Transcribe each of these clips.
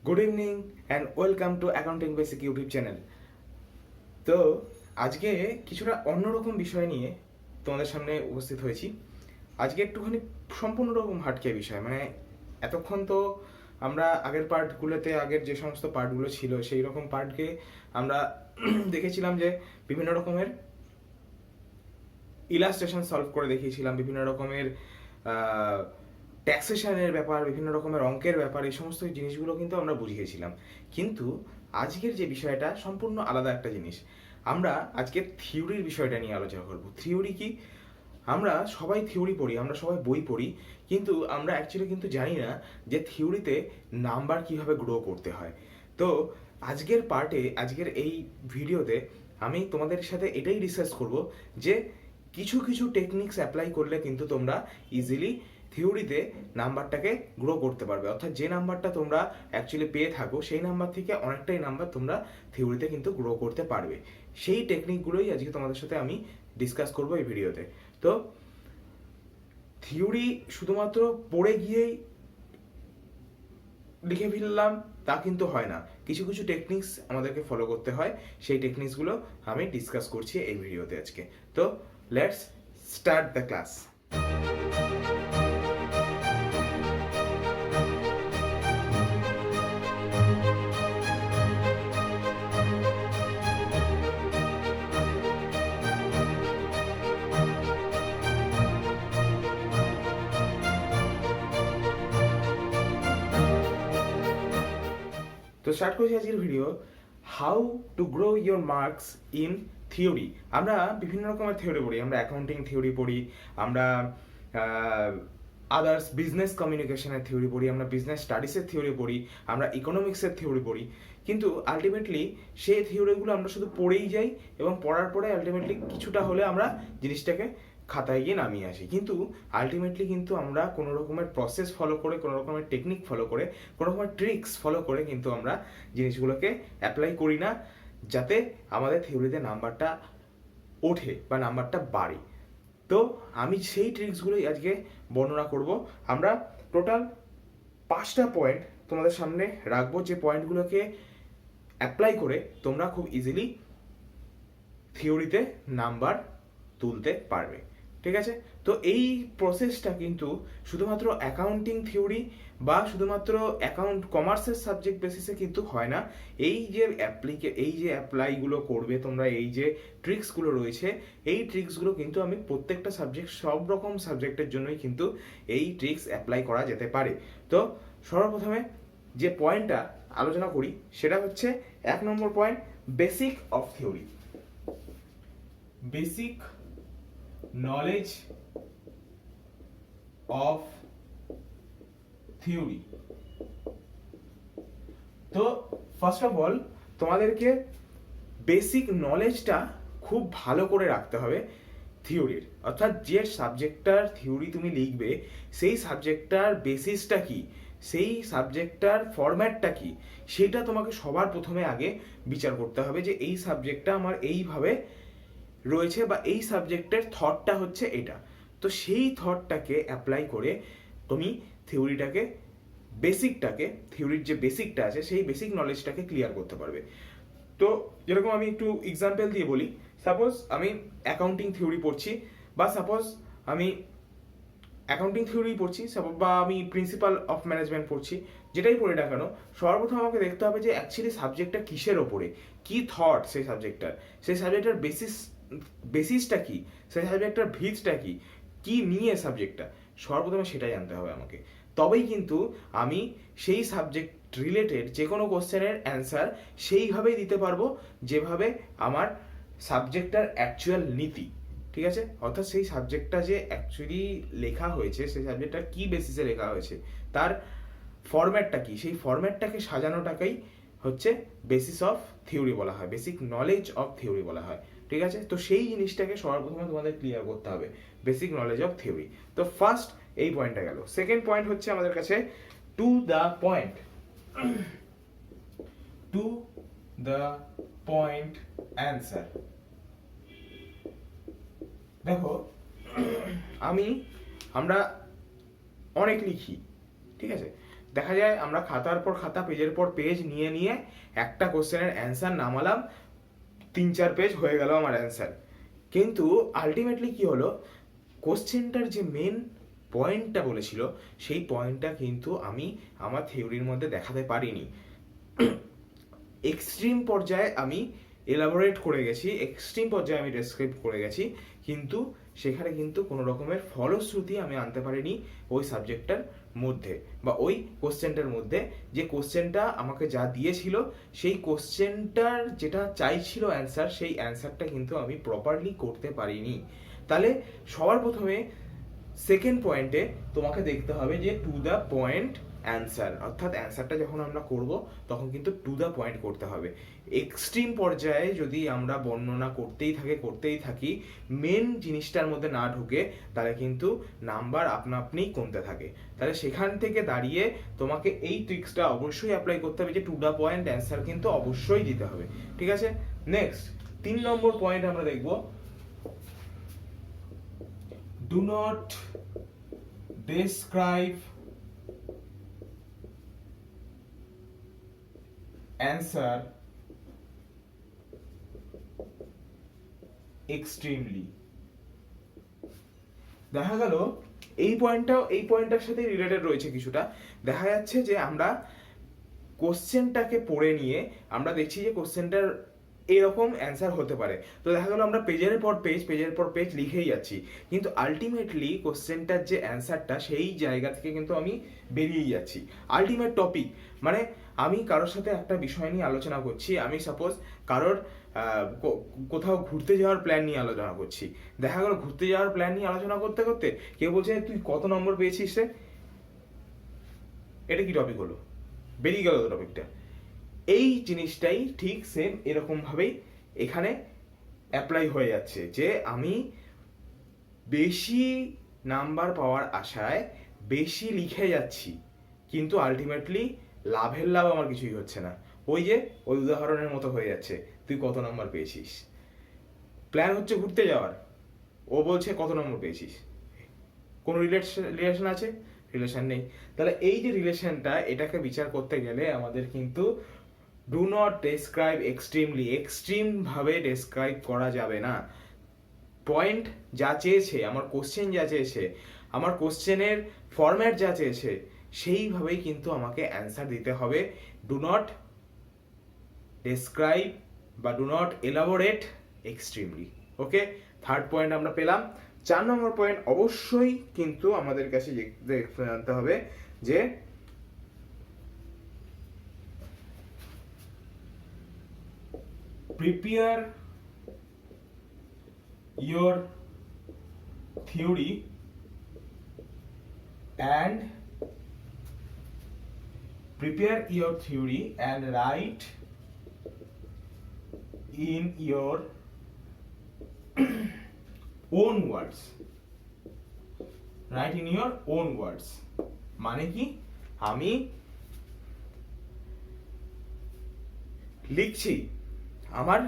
Good evening and welcome to accounting basic YouTube channel. তো আজকে কিছুটা অন্যরকম বিষয় নিয়ে তোমাদের সামনে উপস্থিত হয়েছি। আজকে একটুখানি সম্পূর্ণ রকম হাটকে বিষয়, মানে এতক্ষণ তো আমরা আগের পার্টগুলোতে আগের যে সমস্ত পার্টগুলো ছিল সেই রকম পার্টকে আমরা দেখেছিলাম যে বিভিন্ন রকমের ইলাস্ট্রেশন সলভ করে দেখিয়েছিলাম, বিভিন্ন রকমের ট্যাক্সেশনের ব্যাপার, বিভিন্ন রকমের অঙ্কের ব্যাপার, এই সমস্ত জিনিসগুলো কিন্তু আমরা বুঝিয়েছিলাম। কিন্তু আজকের যে বিষয়টা সম্পূর্ণ আলাদা একটা জিনিস। আমরা আজকে থিওরির বিষয়টা নিয়ে আলোচনা করব। থিওরি কি? আমরা সবাই থিওরি পড়ি, আমরা সবাই বই পড়ি, কিন্তু আমরা অ্যাকচুয়ালি কিন্তু জানি না যে থিওরিতে নাম্বার কিভাবে গ্রো করতে হয়। তো আজকের পার্টে, আজকের এই ভিডিওতে আমি তোমাদের সাথে এটাই ডিসকাস করব যে কিছু কিছু টেকনিক্স অ্যাপ্লাই করলে কিন্তু তোমরা ইজিলি থিওরিতে নাম্বারটাকে গ্রো করতে পারবে। অর্থাৎ যে নাম্বারটা তোমরা অ্যাকচুয়ালি পেয়ে থাকো সেই নাম্বার থেকে অনেকটাই নাম্বার তোমরা থিওরিতে কিন্তু গ্রো করতে পারবে। সেই টেকনিকগুলোই আজকে তোমাদের সাথে আমি ডিসকাস করবো এই ভিডিওতে। তো থিওরি শুধুমাত্র পড়ে গিয়েই লিখে ফেললাম তা কিন্তু হয় না, কিছু কিছু টেকনিক্স আমাদেরকে ফলো করতে হয়। সেই টেকনিক্সগুলো আমি ডিসকাস করছি এই ভিডিওতে আজকে। তো লেটস স্টার্ট দ্য ক্লাস। তো স্টার্ট করছি আজকের video, how to grow your marks in theory. আমরা বিভিন্ন রকমের থিওরি পড়ি, আমরা অ্যাকাউন্টিং থিওরি পড়ি, আমরা আদার্স বিজনেস কমিউনিকেশনের থিওরি পড়ি, আমরা বিজনেস স্টাডিজের থিওরি পড়ি, আমরা ইকোনমিক্সের থিওরি পড়ি, কিন্তু আলটিমেটলি সেই থিওরিগুলো আমরা শুধু পড়েই যাই এবং পড়ার পরে আলটিমেটলি কিছুটা হলে আমরা জিনিসটাকে খাতায় গিয়ে নামিয়ে আসি। কিন্তু আলটিমেটলি কিন্তু আমরা কোনো রকমের প্রসেস ফলো করে, কোনো রকমের টেকনিক ফলো করে, কোনো রকমের ট্রিক্স ফলো করে কিন্তু আমরা জিনিসগুলোকে অ্যাপ্লাই করি না যাতে আমাদের থিওরিতে নাম্বারটা ওঠে বা নাম্বারটা বাড়ে। তো আমি সেই ট্রিক্সগুলোই আজকে বর্ণনা করব। আমরা টোটাল 5টা পয়েন্ট তোমাদের সামনে রাখবো, যে পয়েন্টগুলোকে অ্যাপ্লাই করে তোমরা খুব ইজিলি থিওরিতে নাম্বার তুলতে পারবে। ঠিক আছে? তো এই প্রসেসটা কিন্তু শুধুমাত্র অ্যাকাউন্টিং থিওরি বা শুধুমাত্র অ্যাকাউন্ট কমার্সের সাবজেক্ট বেসিসে কিন্তু হয় না। এই যে অ্যাপ্লাইগুলো করবে তোমরা, এই যে ট্রিক্সগুলো রয়েছে, এই ট্রিক্সগুলো কিন্তু আমি প্রত্যেকটা সাবজেক্ট, সব রকম সাবজেক্টের জন্যই কিন্তু এই ট্রিক্স অ্যাপ্লাই করা যেতে পারে। তো সর্বপ্রথমে যে পয়েন্টটা আলোচনা করি সেটা হচ্ছে 1 নম্বর point, basic of theory. Basic knowledge of theory. তো ফার্স্ট অফ অল তোমাদেরকে বেসিক নলেজটা খুব ভালো করে রাখতে হবে থিওরির। অর্থাৎ যে সাবজেক্টটার থিওরি তুমি লিখবে সেই সাবজেক্টটার বেসিসটা কি, সেই সাবজেক্টটার ফরম্যাটটা কি, সেটা তোমাকে সবার প্রথমে আগে বিচার করতে হবে যে এই সাবজেক্টটা আমার এইভাবে রয়েছে বা এই সাবজেক্টের থটটা হচ্ছে এটা। তো সেই থটটাকে অ্যাপ্লাই করে তুমি থিওরিটাকে, বেসিকটাকে, থিওরির যে বেসিকটা আছে সেই বেসিক নলেজটাকে ক্লিয়ার করতে পারবে। তো যেরকম আমি একটু এক্সাম্পল দিয়ে বলি, সাপোজ আমি অ্যাকাউন্টিং থিওরি পড়ছি, বা সাপোজ আমি অ্যাকাউন্টিং থিওরি পড়ছি, বা আমি প্রিন্সিপাল অফ ম্যানেজমেন্ট পড়ছি, যেটাই পড়ি না কেন, সর্বপ্রথম আমাকে দেখতে হবে যে অ্যাকচুয়ালি সাবজেক্টটা কিসের ওপরে, কি থট সেই সাবজেক্টটার, সেই সাবজেক্টটার বেসিসটা কি, সেই সাবজেক্টটার ভিতটা কি, কি নিয়ে সাবজেক্টটা, সর্বপ্রথমে সেটাই জানতে হবে আমাকে। তবেই কিন্তু আমি সেই সাবজেক্ট রিলেটেড যে কোনো কোশ্চেনের অ্যান্সার সেইভাবেই দিতে পারবো যেভাবে আমার সাবজেক্টটার অ্যাকচুয়াল নীতি। ঠিক আছে? অর্থাৎ সেই সাবজেক্টটা যে অ্যাকচুয়ালি লেখা হয়েছে, সেই সাবজেক্টটা কি বেসিসে লেখা হয়েছে, তার ফরম্যাটটা কি, সেই ফরম্যাটটাকে সাজানোটাকেই হচ্ছে বেসিস অফ থিওরি বলা হয়, বেসিক নলেজ অফ থিওরি বলা হয়। ঠিক আছে? তো সেই জিনিসটাকে সবার প্রথমে তোমাদের ক্লিয়ার করতে হবে, বেসিক নলেজ অফ থিওরি। তো ফার্স্ট এই পয়েন্টটা গেল। সেকেন্ড পয়েন্ট হচ্ছে আমাদের কাছে to the point. To the point answer. দেখো, আমরা অনেক লিখি, ঠিক আছে? দেখা যায় আমরা খাতার পর খাতা, পেজের পর পেজ নিয়ে নিয়ে একটা কোশ্চেনের অ্যান্সার নামালাম, 3-4 পেজ হয়ে গেল আমার অ্যান্সার। কিন্তু আলটিমেটলি কি হলো, কোশ্চেনটার যে মেন পয়েন্টটা বলেছিল সেই পয়েন্টটা কিন্তু আমি আমার থিওরির মধ্যে দেখাতে পারিনি। এক্সট্রিম পর্যায়ে আমি এলাবোরেট করে গেছি, এক্সট্রিম পর্যায়ে আমি ডেসক্রাইব করে গেছি, কিন্তু সেখানে কিন্তু কোনো রকমের ফলশ্রুতি আমি আনতে পারিনি ওই সাবজেক্টটার মধ্যে বা ওই কোশ্চেনটার মধ্যে। যে কোশ্চেনটা আমাকে যা দিয়েছিল সেই কোশ্চেনটার যেটা চাইছিল অ্যান্সার, সেই অ্যান্সারটা কিন্তু আমি প্রপারলি করতে পারিনি। তাহলে সবার প্রথমে সেকেন্ড পয়েন্টে তোমাকে দেখতে হবে যে টু দ্য পয়েন্ট অ্যান্সার, অর্থাৎ অ্যান্সারটা যখন আমরা করব তখন কিন্তু টু দ্য পয়েন্ট করতে হবে। এক্সট্রিম পর্যায়ে যদি আমরা বর্ণনা করতেই থাকি মেন জিনিসটার মধ্যে না ঢুকে, তাহলে কিন্তু নাম্বার আপনা আপনিই কমতে থাকে। তাহলে সেখান থেকে দাঁড়িয়ে তোমাকে এই ট্রিক্সটা অবশ্যই অ্যাপ্লাই করতে হবে যে টু দ্য পয়েন্ট অ্যান্সার কিন্তু অবশ্যই দিতে হবে। ঠিক আছে, নেক্সট 3 নম্বর পয়েন্ট আমরা দেখব, do not describe answer extremely। দেখা গেল এই পয়েন্টটার সাথে রিলেটেড রয়েছে কিছুটা। দেখা যাচ্ছে যে আমরা কোশ্চেনটাকে পড়ে নিয়ে আমরা দেখছি যে কোশ্চেনটার এরকম অ্যান্সার হতে পারে, তো দেখা গেল আমরা পেজের পর পেজ লিখেই যাচ্ছি, কিন্তু আলটিমেটলি কোশ্চেনটার যে অ্যান্সারটা সেই জায়গা থেকে কিন্তু আমি বেরিয়েই যাচ্ছি। আলটিমেট টপিক মানে আমি কারোর সাথে একটা বিষয় নিয়ে আলোচনা করছি, আমি সাপোজ কারোর কোথাও ঘুরতে যাওয়ার প্ল্যান নিয়ে আলোচনা করছি, দেখা গেল ঘুরতে যাওয়ার প্ল্যান নিয়ে আলোচনা করতে করতে কেউ বলছে তুই কত নম্বর পেয়েছিস রে, এটা কি টপিক হলো, বেরিয়ে গেল তো টপিকটা। এই জিনিসটাই ঠিক সেম এরকম ভাবেই এখানে অ্যাপ্লাই হয়ে যাচ্ছে যে আমি বেশি নাম্বার পাওয়ার আশায় বেশি লিখে যাচ্ছি, কিন্তু আলটিমেটলি লাভের লাভ আমার কিছুই হচ্ছে না। ওই উদাহরণের মতো হয়ে যাচ্ছে, তুই কত নাম্বার পেয়েছিস, প্ল্যান হচ্ছে ঘুরতে যাওয়ার, ও বলছে কত নম্বর পেয়েছিস, কোনো রিলেশন আছে? রিলেশন নেই। তাহলে এই যে রিলেশনটা, এটাকে বিচার করতে গেলে আমাদের কিন্তু do not describe extremely, extreme ভাবে ডেসক্রাইব করা যাবে না। পয়েন্ট যা চেয়েছে, আমার কোশ্চেন যা চেয়েছে, আমার কোশ্চেনের ফরম্যাট যা চেয়েছে, সেইভাবেই কিন্তু আমাকে অ্যান্সার দিতে হবে। ডু নট ডেসক্রাইব বা do not elaborate extremely. Okay, third point আমরা পেলাম। 4 নম্বর পয়েন্ট অবশ্যই কিন্তু আমাদের কাছে জানতে হবে যে prepare your theory and write in your own words, মানে কি, আমি লিখছি, আমার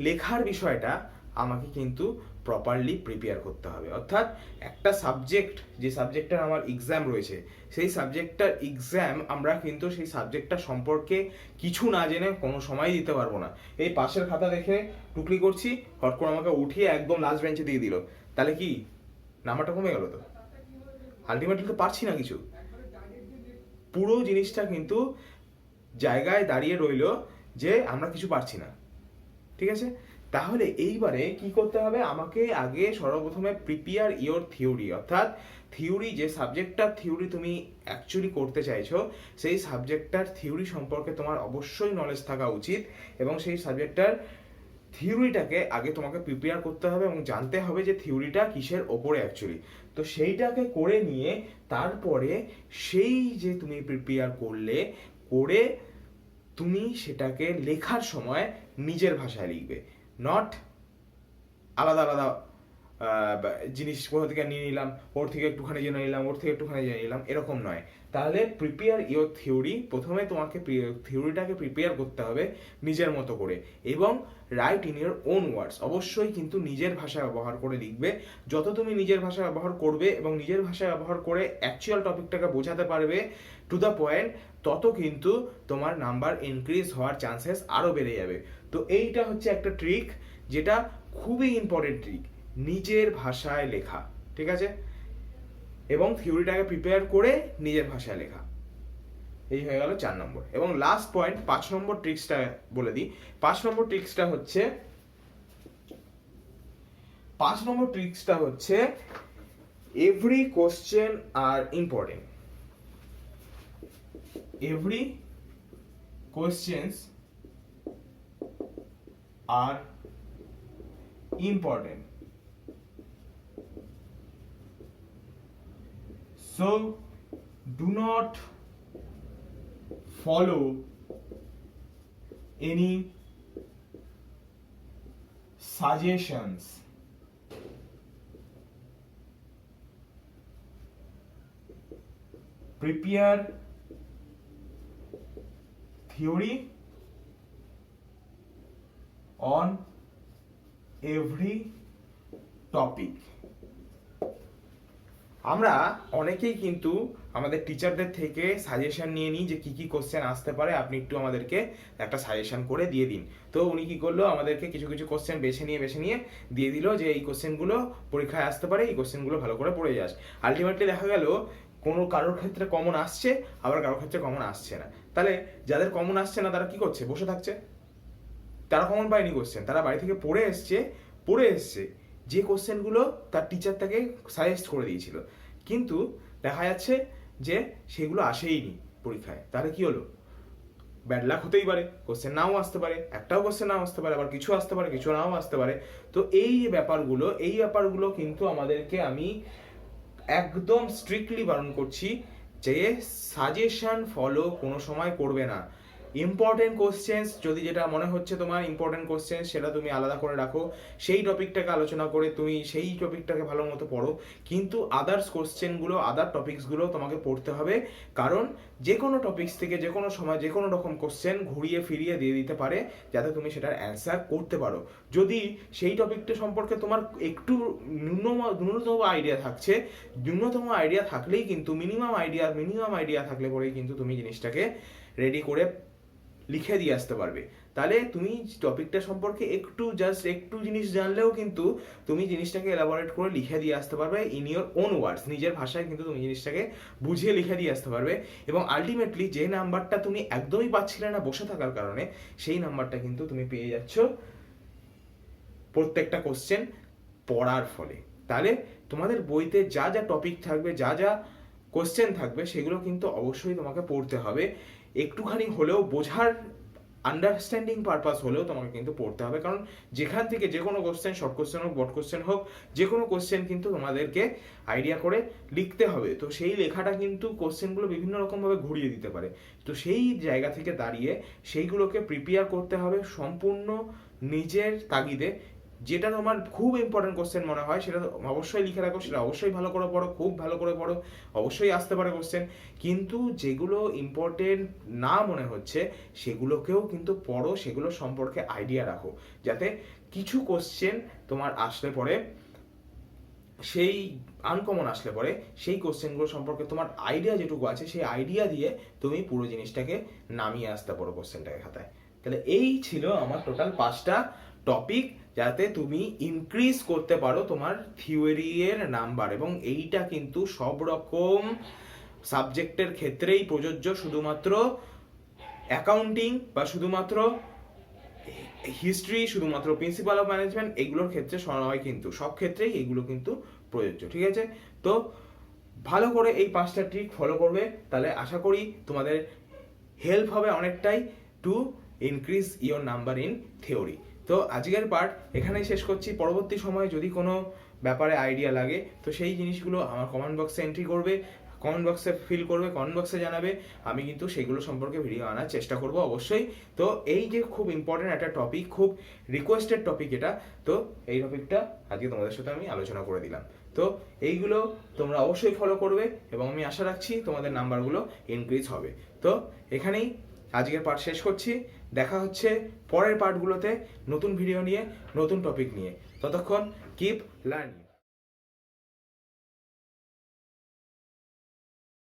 লেখার বিষয়টা আমাকে কিন্তু প্রপারলি প্রিপেয়ার করতে হবে। অর্থাৎ একটা সাবজেক্ট, যে সাবজেক্টটার আমার এক্সাম রয়েছে, সেই সাবজেক্টটার এক্সাম আমরা কিন্তু সেই সাবজেক্টটা সম্পর্কে কিছু না জেনে কোনো সময় দিতে পারবো না। এই পাশের খাতা দেখে টুকলি করছি, হট করে আমাকে উঠিয়ে একদম লাস্ট বেঞ্চে দিয়ে দিল, তাহলে কি নাম্বারটা কমে গেল? তো আলটিমেটলি তো পারছি না কিছু। পুরো জিনিসটা কিন্তু জায়গায় দাঁড়িয়ে রইলো যে আমরা কিছু পারছি না। ঠিক আছে, তাহলে এইবারে কি করতে হবে, আমাকে আগে সর্বপ্রথমে প্রিপেয়ার ইওর থিওরি, অর্থাৎ থিওরি, যে সাবজেক্টটার থিওরি তুমি অ্যাকচুয়ালি করতে চাইছো, সেই সাবজেক্টটার থিওরি সম্পর্কে তোমার অবশ্যই নলেজ থাকা উচিত, এবং সেই সাবজেক্টটার থিওরিটাকে আগে তোমাকে প্রিপেয়ার করতে হবে এবং জানতে হবে যে থিওরিটা কিসের ওপরে অ্যাকচুয়ালি। তো সেইটাকে করে নিয়ে তারপরে সেই যে তুমি প্রিপেয়ার করে তুমি সেটাকে লেখার সময় নিজের ভাষায় লিখবে, নট আলাদা আলাদা জিনিস কোথা থেকে নিয়ে নিলাম, ওর থেকে একটুখানি জেনে নিলাম, ওর থেকে একটুখানি জেনে নিলাম, এরকম নয়। তাহলে প্রিপেয়ার ইওর থিওরি, প্রথমে তোমাকে থিওরিটাকে প্রিপেয়ার করতে হবে নিজের মতো করে, এবং right in your own words, অবশ্যই কিন্তু নিজের ভাষা ব্যবহার করে লিখবে। যত তুমি নিজের ভাষা ব্যবহার করবে এবং নিজের ভাষা ব্যবহার করে অ্যাকচুয়াল টপিকটাকে বোঝাতে পারবে টু দ্য পয়েন্ট, তত কিন্তু তোমার নাম্বার ইনক্রিজ হওয়ার চান্সেস আরও বেড়ে যাবে। তো এইটা হচ্ছে একটা ট্রিক, যেটা খুবই ইম্পর্টেন্ট ট্রিক, নিজের ভাষায় লেখা, ঠিক আছে, এবং থিওরিটাকে প্রিপেয়ার করে নিজের ভাষায় লেখা। এই হয়ে গেল 4 নম্বর। এবং লাস্ট পয়েন্ট 5 নম্বর ট্রিক্সটা বলে দিই। 5 নম্বর ট্রিক্সটা হচ্ছে every question are important. Every questions are important. So do not follow any suggestions. Prepare theory on every topic. আমরা অনেকেই কিন্তু আমাদের টিচারদের থেকে সাজেশন নিয়ে নিই যে কি কি কোশ্চেন আসতে পারে, আপনি একটু আমাদেরকে একটা সাজেশন করে দিয়ে দিন। তো উনি কি করলো, আমাদেরকে কিছু কিছু কোশ্চেন বেছে নিয়ে দিয়ে দিল যে এই কোশ্চেনগুলো পরীক্ষায় আসতে পারে, এই কোশ্চেনগুলো ভালো করে পড়ে যাস। আলটিমেটলি দেখা গেল কোনো কারোর ক্ষেত্রে কমন আসছে, আবার কারোর ক্ষেত্রে কমন আসছে না। তাহলে যাদের কমন আসছে না তারা কি করছে, বসে থাকছে। তারা কমন পায়নি কোশ্চেন, তারা বাড়ি থেকে পড়ে এসছে যে কোশ্চেনগুলো তার টিচার তাকে সাজেস্ট করে দিয়েছিল, কিন্তু দেখা যাচ্ছে যে সেগুলো আসেইনি পরীক্ষায়। তাহলে কি হলো, ব্যাড লাক হতেই পারে, কোশ্চেন নাও আসতে পারে, একটাও কোশ্চেন নাও আসতে পারে, আবার কিছু আসতে পারে, কিছু নাও আসতে পারে। তো এই ব্যাপারগুলো কিন্তু আমাদেরকে আমি একদম স্ট্রিক্টলি বারণ করছি যে সাজেশন ফলো কোনো সময় করবে না। ইম্পর্টেন্ট কোশ্চেন্স, যদি যেটা মনে হচ্ছে তোমার ইম্পর্টেন্ট কোশ্চেন, সেটা তুমি আলাদা করে রাখো, সেই টপিকটাকে আলোচনা করে তুমি সেই টপিকটাকে ভালো মতো পড়ো। কিন্তু আদার্স কোশ্চেনগুলো, আদার টপিকসগুলো তোমাকে পড়তে হবে, কারণ যে কোনো টপিকস থেকে যে কোনো সময় যে কোনো রকম কোশ্চেন ঘুরিয়ে ফিরিয়ে দিয়ে দিতে পারে, যাতে তুমি সেটার অ্যান্সার করতে পারো। যদি সেই টপিকটা সম্পর্কে তোমার একটু ন্যূনতম আইডিয়া থাকলেই কিন্তু মিনিমাম আইডিয়া থাকলে পরেই কিন্তু তুমি জিনিসটাকে রেডি করে লিখে দিয়ে আসতে পারবে। তাহলে তুমি টপিকটা সম্পর্কে একটু জিনিস জানলেও কিন্তু তুমি জিনিসটাকে এলাবোরেট করে লিখে দিয়ে আসতে পারবে ইন ইওর ওন ওয়ার্ডস, নিজের ভাষায় কিন্তু তুমি জিনিসটাকে বুঝিয়ে লিখে দিয়ে আসতে পারবে। এবং আলটিমেটলি যে নাম্বারটা তুমি একদমই পাচ্ছিলে না বসে থাকার কারণে, সেই নাম্বারটা কিন্তু তুমি পেয়ে যাচ্ছ প্রত্যেকটা কোশ্চেন পড়ার ফলে। তাহলে তোমাদের বইতে যা যা টপিক থাকবে, যা যা কোশ্চেন থাকবে, সেগুলো কিন্তু অবশ্যই তোমাকে পড়তে হবে। একটুখানি হলেও বোঝার আন্ডারস্ট্যান্ডিং পারপাস হলেও তোমাকে কিন্তু পড়তে হবে, কারণ যেখান থেকে যে কোনো কোশ্চেন, শর্ট কোশ্চেন হোক, বড় কোশ্চেন হোক, যে কোনো কোশ্চেন কিন্তু তোমাদেরকে আইডিয়া করে লিখতে হবে। তো সেই লেখাটা কিন্তু কোশ্চেনগুলো বিভিন্ন রকমভাবে ঘুরিয়ে দিতে পারে। তো সেই জায়গা থেকে দাঁড়িয়ে সেইগুলোকে প্রিপেয়ার করতে হবে সম্পূর্ণ নিজের তাগিদে। যেটা তোমার খুব ইম্পর্টেন্ট কোশ্চেন মনে হয় সেটা অবশ্যই লিখে রাখো, সেটা অবশ্যই ভালো করে পড়ো, খুব ভালো করে পড়ো, অবশ্যই আসতে পারে কোশ্চেন। কিন্তু যেগুলো ইম্পর্টেন্ট না মনে হচ্ছে সেগুলোকেও কিন্তু পড়ো, সেগুলো সম্পর্কে আইডিয়া রাখো, যাতে কিছু কোশ্চেন তোমার আসলে পরে, সেই আনকমন আসলে পরে সেই কোশ্চেনগুলো সম্পর্কে তোমার আইডিয়া যেটুকু আছে, সেই আইডিয়া দিয়ে তুমি পুরো জিনিসটাকে নামিয়ে আসতে পারো কোশ্চেনটাকে খাতায়। তাহলে এই ছিল আমার টোটাল 5টা টপিক, যাতে তুমি ইনক্রিজ করতে পারো তোমার থিওরি এর নাম্বার। এবং এইটা কিন্তু সব রকম সাবজেক্টের ক্ষেত্রেই প্রযোজ্য, শুধুমাত্র অ্যাকাউন্টিং বা শুধুমাত্র হিস্ট্রি, শুধুমাত্র প্রিন্সিপাল অফ ম্যানেজমেন্ট, এগুলোর ক্ষেত্রে নয়, কিন্তু সব ক্ষেত্রেই এগুলো কিন্তু প্রযোজ্য। ঠিক আছে, তো ভালো করে এই 5টা ট্রিক ফলো করবে, তাহলে আশা করি তোমাদের হেল্প হবে অনেকটাই to increase your number in theory. তো আজকের পার্ট এখানেই শেষ করছি। পরবর্তী সময়ে যদি কোনো ব্যাপারে আইডিয়া লাগে তো সেই জিনিসগুলো আমার কমেন্ট বক্সে এন্ট্রি করবে, কমেন্ট বক্সে ফিল করবে, কমেন্ট বক্সে জানাবে, আমি কিন্তু সেগুলো সম্পর্কে ভিডিও আনার চেষ্টা করব অবশ্যই। তো এই যে খুব ইম্পর্টেন্ট একটা টপিক, খুব রিকোয়েস্টেড টপিক এটা, তো এই টপিকটা আজকে তোমাদের সাথে আমি আলোচনা করে দিলাম। তো এইগুলো তোমরা অবশ্যই ফলো করবে এবং আমি আশা রাখছি তোমাদের নাম্বারগুলো ইনক্রিজ হবে। তো এখানেই আজকের পার্ট শেষ করছি, দেখা হচ্ছে পরের পার্টগুলোতে নতুন ভিডিও নিয়ে, নতুন টপিক নিয়ে। ততক্ষণ কিপ লার্নিং।